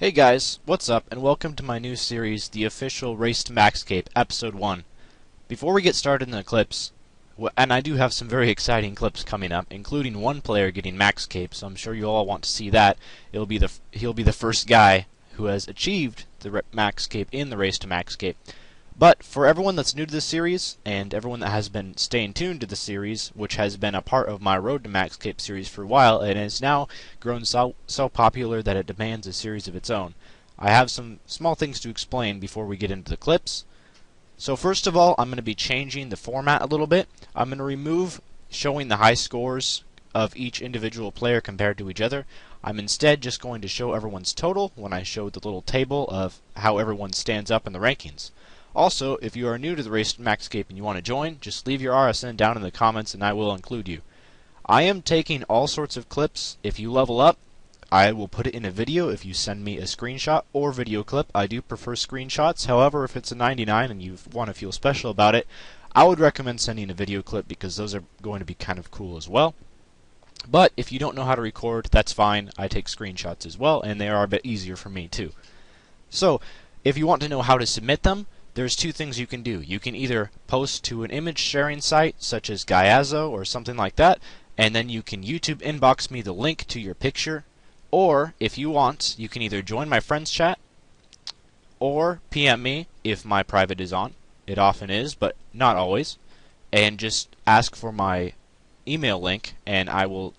Hey guys, what's up, and welcome to my new series, The Official Race to Maxcape, Episode 1. Before we get started in the clips, and I do have some very exciting clips coming up, including one player getting Maxcape, so I'm sure you all want to see that. He'll be the first guy who has achieved the Maxcape in the Race to Maxcape. But for everyone that's new to this series, and everyone that has been staying tuned to the series, which has been a part of my Road to Maxcape series for a while, and has now grown so popular that it demands a series of its own, I have some small things to explain before we get into the clips. So first of all, I'm going to be changing the format a little bit. I'm going to remove showing the high scores of each individual player compared to each other. I'm instead just going to show everyone's total when I show the little table of how everyone stands up in the rankings. Also, if you are new to the Race to Maxcape and you want to join, just leave your RSN down in the comments and I will include you. I am taking all sorts of clips. If you level up, I will put it in a video if you send me a screenshot or video clip. I do prefer screenshots. However, if it's a 99 and you want to feel special about it, I would recommend sending a video clip because those are going to be kind of cool as well. But if you don't know how to record, that's fine. I take screenshots as well, and they are a bit easier for me too. So, if you want to know how to submit them, there's two things you can do. You can either post to an image sharing site such as Gaiazo or something like that, and then you can YouTube inbox me the link to your picture, or if you want, you can either join my friends chat or PM me if my private is on. It often is, but not always, and just ask for my email link and I will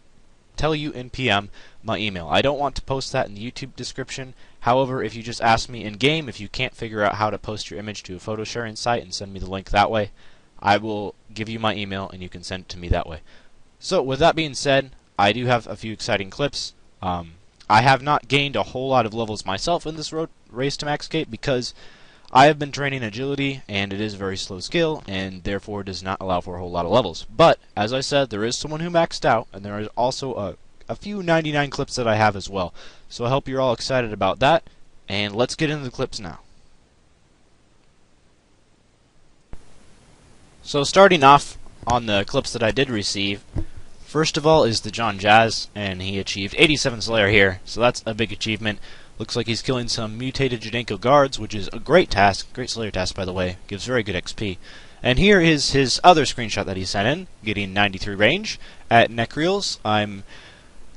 tell you in PM my email. I don't want to post that in the YouTube description. However, if you just ask me in game, if you can't figure out how to post your image to a photo sharing site and send me the link that way, I will give you my email and you can send it to me that way. So with that being said, I do have a few exciting clips. I have not gained a whole lot of levels myself in this Race to Maxcape because I have been training agility and it is a very slow skill and therefore does not allow for a whole lot of levels. But as I said, there is someone who maxed out and there is also a few 99 clips that I have as well. So I hope you're all excited about that, and let's get into the clips now. So starting off on the clips that I did receive, first of all is the John Jazz, and he achieved 87 Slayer here, so that's a big achievement. Looks like he's killing some mutated Judenko guards, which is a great task, great Slayer task by the way, gives very good XP. And here is his other screenshot that he sent in, getting 93 range at Necreals. I'm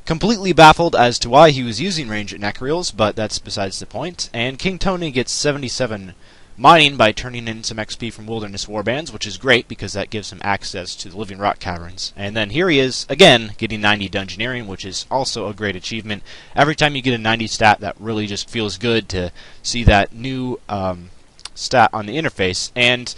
completely baffled as to why he was using range at Necreals, but that's besides the point. And King Tony gets 77 mining by turning in some XP from Wilderness Warbands, which is great because that gives him access to the Living Rock Caverns. And then here he is, again, getting 90 Dungeoneering, which is also a great achievement. Every time you get a 90 stat, that really just feels good to see that new stat on the interface. And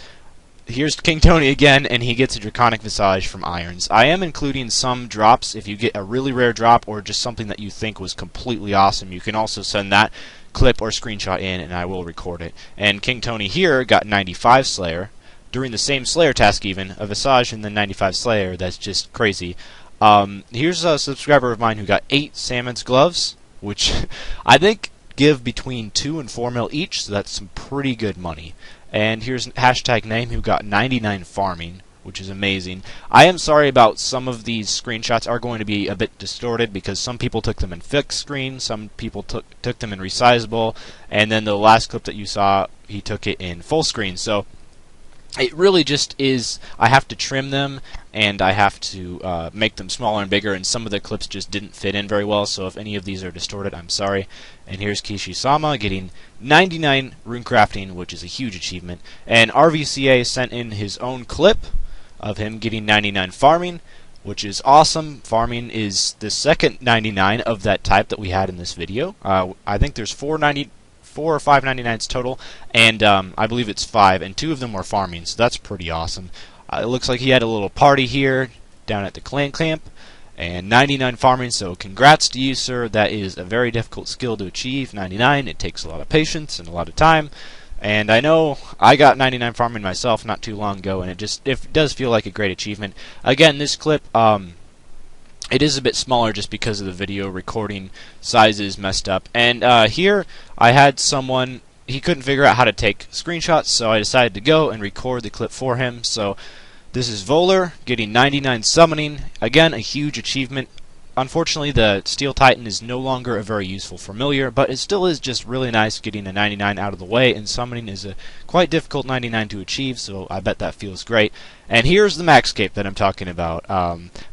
here's King Tony again, and he gets a Draconic Visage from Irons. I am including some drops. If you get a really rare drop or just something that you think was completely awesome, you can also send that clip or screenshot in, and I will record it. And King Tony here got 95 Slayer, during the same Slayer task even, a Visage and then 95 Slayer. That's just crazy. Here's a subscriber of mine who got 8 Salmon's Gloves, which I think give between 2 and 4 mil each, so that's some pretty good money. And here's hashtag name who got 99 farming, which is amazing. I am sorry about some of these screenshots are going to be a bit distorted because some people took them in fixed screen, some people took them in resizable, and then the last clip that you saw, he took it in full screen. So it really just is, I have to trim them and I have to make them smaller and bigger, and some of the clips just didn't fit in very well, so if any of these are distorted, I'm sorry. And here's Kishi-sama getting 99 rune crafting, which is a huge achievement. And RVCA sent in his own clip of him getting 99 farming, which is awesome. Farming is the second 99 of that type that we had in this video. I think there's 4 or 5 99s total, and I believe it's 5, and 2 of them were farming, so that's pretty awesome. It looks like he had a little party here down at the clan camp, and 99 farming, so congrats to you, sir. That is a very difficult skill to achieve, 99. It takes a lot of patience and a lot of time, and I know I got 99 farming myself not too long ago, and it does feel like a great achievement. Again, this clip, it is a bit smaller just because of the video recording sizes messed up. And here I had someone, he couldn't figure out how to take screenshots, so I decided to go and record the clip for him. So this is Voller getting 99 summoning. Again, a huge achievement. unfortunately, the Steel Titan is no longer a very useful familiar, but it still is just really nice getting a 99 out of the way, and summoning is a quite difficult 99 to achieve, so I bet that feels great. And here's the Max Cape that I'm talking about.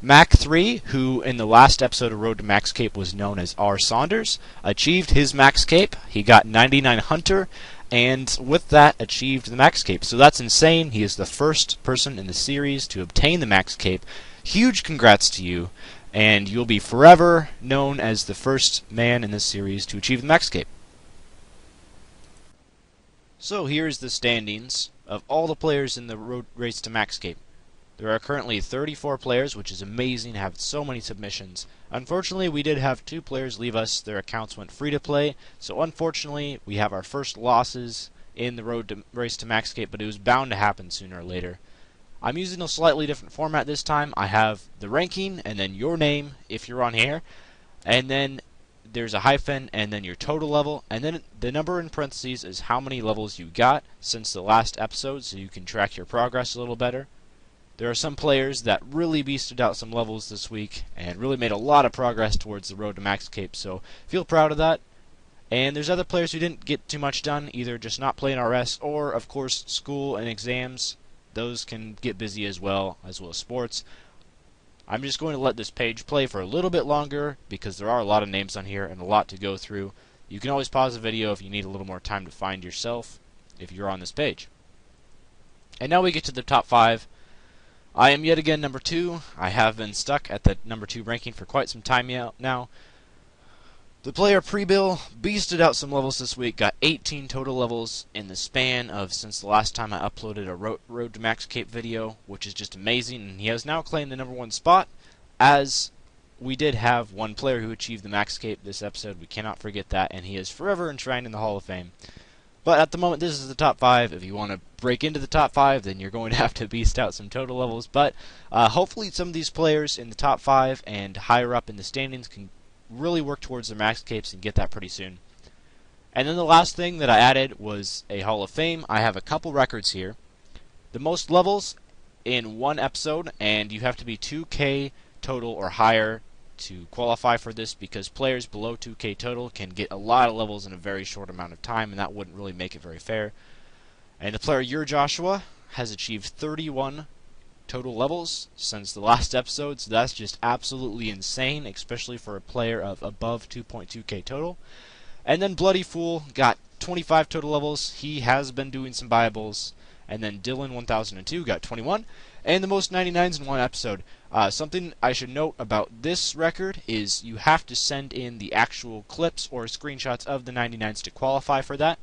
Mac 3, who in the last episode of Road to Max Cape was known as R. Saunders, achieved his Max Cape. He got 99 Hunter, and with that achieved the Max Cape. So that's insane. He is the first person in the series to obtain the Max Cape. Huge congrats to you, and you'll be forever known as the first man in this series to achieve the Max Cape. So here's the standings of all the players in the road race to Max Cape. There are currently 34 players, which is amazing to have so many submissions. Unfortunately, we did have 2 players leave us. Their accounts went free to play, so unfortunately, we have our first losses in the road to race to Max Cape, but it was bound to happen sooner or later. I'm using a slightly different format this time. I have the ranking, and then your name, if you're on here, and then there's a hyphen, and then your total level, and then the number in parentheses is how many levels you got since the last episode, so you can track your progress a little better. There are some players that really beasted out some levels this week, and really made a lot of progress towards the road to Max Cape, so feel proud of that. And there's other players who didn't get too much done, either just not playing RS, or, of course, school and exams. Those can get busy as well as sports. I'm just going to let this page play for a little bit longer because there are a lot of names on here and a lot to go through. You can always pause the video if you need a little more time to find yourself if you're on this page. And now we get to the top 5. I am yet again number 2. I have been stuck at the number 2 ranking for quite some time now. The player Prebill beasted out some levels this week, got 18 total levels in the span of since the last time I uploaded a Road to Max Cape video, which is just amazing, and he has now claimed the number 1 spot, as we did have one player who achieved the Max Cape this episode. We cannot forget that, and he is forever enshrined in the Hall of Fame. But at the moment, this is the top 5. If you want to break into the top 5, then you're going to have to beast out some total levels, but hopefully some of these players in the top 5 and higher up in the standings can really work towards their Max Capes and get that pretty soon. And then the last thing that I added was a Hall of Fame. I have a couple records here. The most levels in one episode, and you have to be 2K total or higher to qualify for this, because players below 2K total can get a lot of levels in a very short amount of time, and that wouldn't really make it very fair. And the player Your Joshua has achieved 31 total levels since the last episode, so that's just absolutely insane, especially for a player of above 2.2k total. And then Bloody Fool got 25 total levels. He has been doing some Bibles. And then Dylan1002 got 21, and the most 99s in one episode. Something I should note about this record is you have to send in the actual clips or screenshots of the 99s to qualify for that.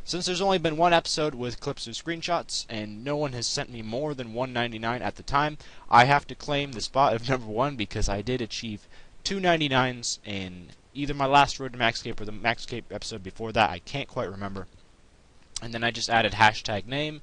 Since there's only been one episode with clips or screenshots, and no one has sent me more than 199 at the time, I have to claim the spot of number 1 because I did achieve 2 99s in either my last Road to Max Cape or the Max Cape episode before that. I can't quite remember. And then I just added hashtag name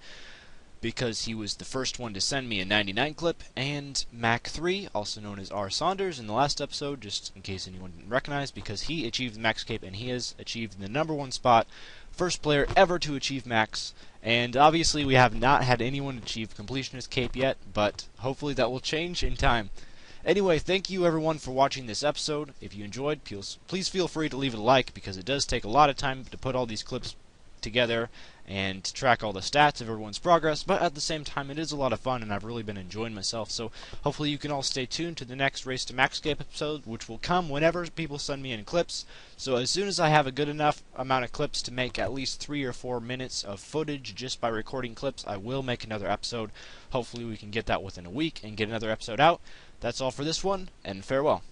because he was the first one to send me a 99 clip, and Mac3, also known as R. Saunders, in the last episode, just in case anyone didn't recognize, because he achieved the Max Cape, and he has achieved the number 1 spot, first player ever to achieve Max, and obviously we have not had anyone achieve Completionist Cape yet, but hopefully that will change in time. Anyway, thank you everyone for watching this episode. If you enjoyed, please feel free to leave it a like, because it does take a lot of time to put all these clips together and to track all the stats of everyone's progress, but at the same time it is a lot of fun and I've really been enjoying myself, so hopefully you can all stay tuned to the next Race to Max Cape episode, which will come whenever people send me in clips. So as soon as I have a good enough amount of clips to make at least 3 or 4 minutes of footage just by recording clips, I will make another episode. Hopefully we can get that within a week and get another episode out. That's all for this one, and farewell.